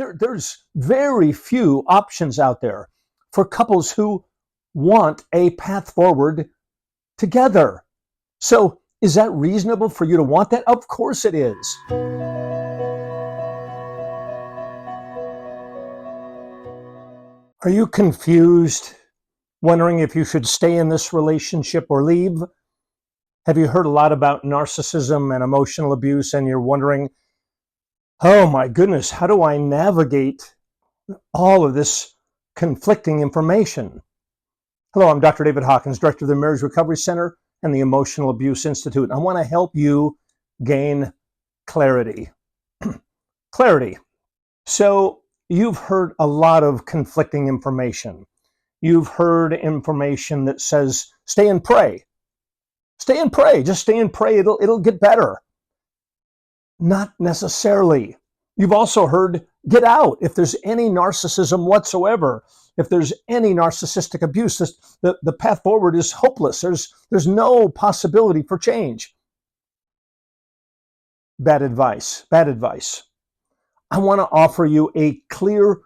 There's very few options out there for couples who want a path forward together. So is that reasonable for you to want that? Of course it is. Are you confused, wondering if you should stay in this relationship or leave? Have you heard a lot about narcissism and emotional abuse, and you're wondering, oh my goodness, how do I navigate all of this conflicting information? Hello, I'm Dr. David Hawkins, Director of the Marriage Recovery Center and the Emotional Abuse Institute. I want to help you gain clarity. Clarity. So you've heard a lot of conflicting information. You've heard information that says, stay and pray. Stay and pray. Just stay and pray. It'll get better. Not necessarily. You've also heard, get out. If there's any narcissism whatsoever, if there's any narcissistic abuse, the path forward is hopeless. There's no possibility for change. Bad advice. Bad advice. I want to offer you a clear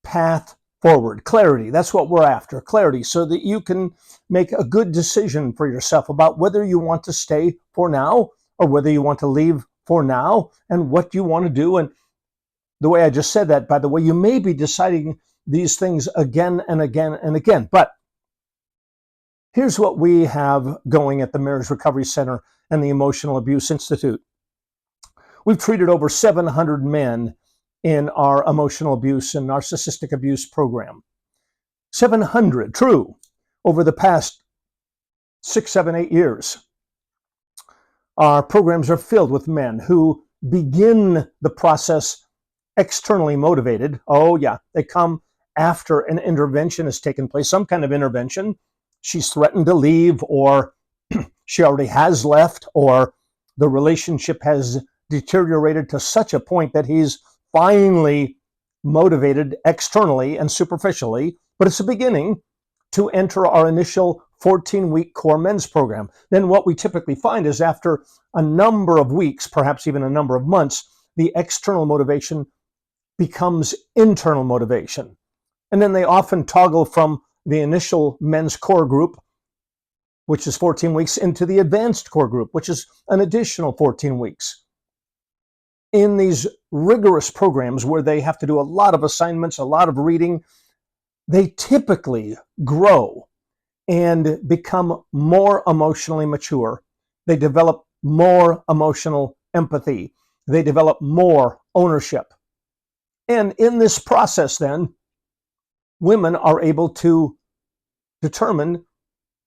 path forward. Clarity. That's what we're after. Clarity, so that you can make a good decision for yourself about whether you want to stay for now or whether you want to leave for now, and what you want to do. And the way I just said that, by the way, you may be deciding these things again and again and again. But here's what we have going at the Marriage Recovery Center and the Emotional Abuse Institute. We've treated over 700 men in our emotional abuse and narcissistic abuse program. 700, true, over the past 6, 7, 8 years. Our programs are filled with men who begin the process externally motivated. Oh yeah, they come after an intervention has taken place, some kind of intervention. She's threatened to leave, or she already has left, or the relationship has deteriorated to such a point that he's finally motivated externally and superficially, but it's a beginning to enter our initial 14-week core men's program. Then what we typically find is after a number of weeks, perhaps even a number of months, the external motivation becomes internal motivation. And then they often toggle from the initial men's core group, which is 14 weeks, into the advanced core group, which is an additional 14 weeks. In these rigorous programs where they have to do a lot of assignments, a lot of reading, they typically grow and become more emotionally mature. They develop more emotional empathy. They develop more ownership. And in this process, then, women are able to determine,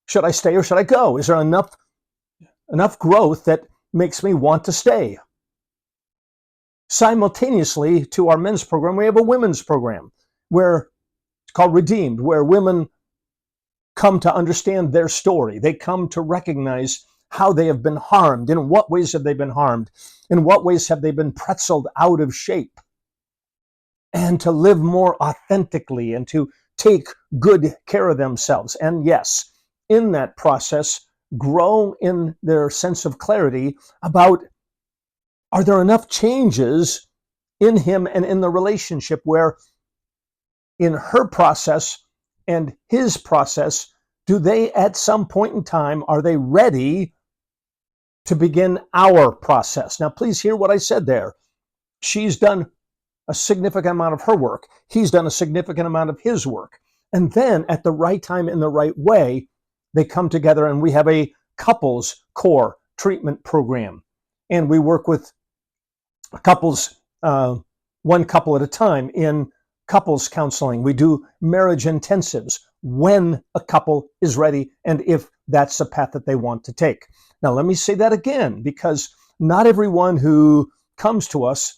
should I stay or should I go? Is there enough growth that makes me want to stay? Simultaneously to our men's program, we have a women's program where it's called Redeemed, where women come to understand their story. They come to recognize how they have been harmed. In what ways have they been harmed? In what ways have they been pretzeled out of shape? And to live more authentically and to take good care of themselves. And yes, in that process, grow in their sense of clarity about, are there enough changes in him and in the relationship where in her process and his process, do they at some point in time, are they ready to begin our process? Now, please hear what I said there. She's done a significant amount of her work. He's done a significant amount of his work. And then at the right time, in the right way, they come together and we have a couples core treatment program. And we work with couples, one couple at a time in couples counseling. We do marriage intensives when a couple is ready and if that's the path that they want to take. Now, let me say that again, because not everyone who comes to us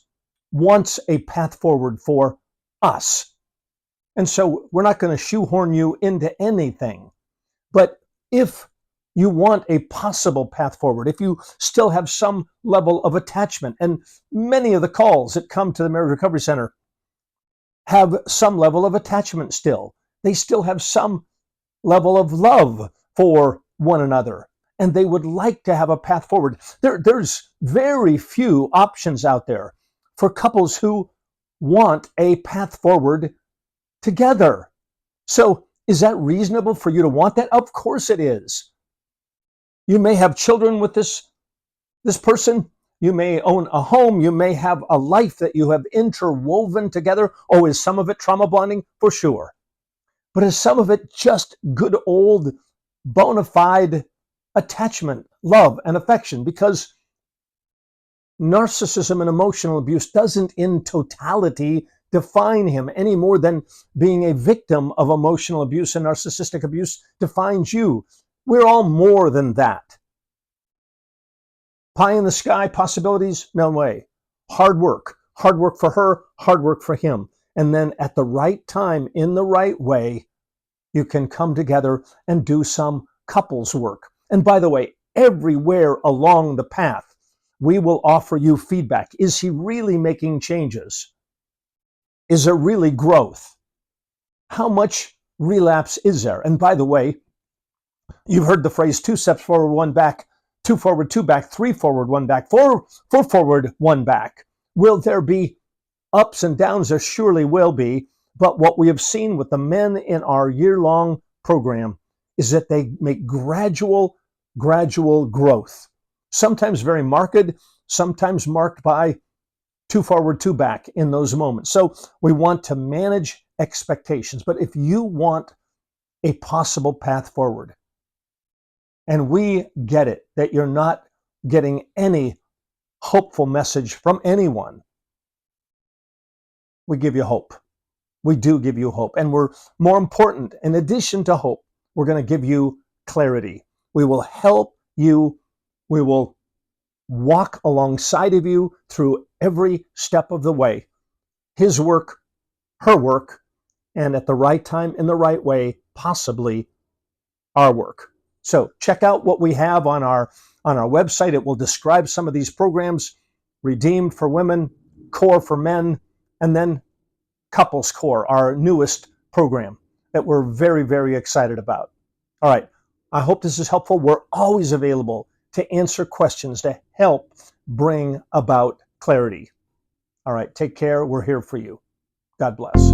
wants a path forward for us. And so we're not going to shoehorn you into anything. But if you want a possible path forward, if you still have some level of attachment, and many of the calls that come to the Marriage Recovery Center have some level of attachment still. They still have some level of love for one another, and they would like to have a path forward. There's very few options out there for couples who want a path forward together. So is that reasonable for you to want that? Of course it is. You may have children with this person. You may own a home. You may have a life that you have interwoven together. Oh, is some of it trauma bonding? For sure. But is some of it just good old bona fide attachment, love, and affection? Because narcissism and emotional abuse doesn't in totality define him any more than being a victim of emotional abuse and narcissistic abuse defines you. We're all more than that. Pie in the sky possibilities? No way. Hard work for her, hard work for him. And then at the right time, in the right way, you can come together and do some couples work. And by the way, everywhere along the path, we will offer you feedback. Is he really making changes? Is there really growth? How much relapse is there? And by the way, you've heard the phrase 2 steps forward, 1 back, 2 forward, 2 back, 3 forward, 1 back, 4 forward, 1 back. Will there be ups and downs? There surely will be. But what we have seen with the men in our year-long program is that they make gradual growth. Sometimes very marked, sometimes marked by 2 forward, 2 back in those moments. So we want to manage expectations. But if you want a possible path forward, and we get it that you're not getting any hopeful message from anyone, we give you hope. We do give you hope. And we're more important, in addition to hope, we're going to give you clarity. We will help you. We will walk alongside of you through every step of the way. His work, her work, and at the right time, in the right way, possibly our work. So check out what we have on our website. It will describe some of these programs: Redeemed for women, Core for men, and then Couples Core, our newest program that we're very, very excited about. All right. I hope this is helpful. We're always available to answer questions, to help bring about clarity. All right. Take care. We're here for you. God bless.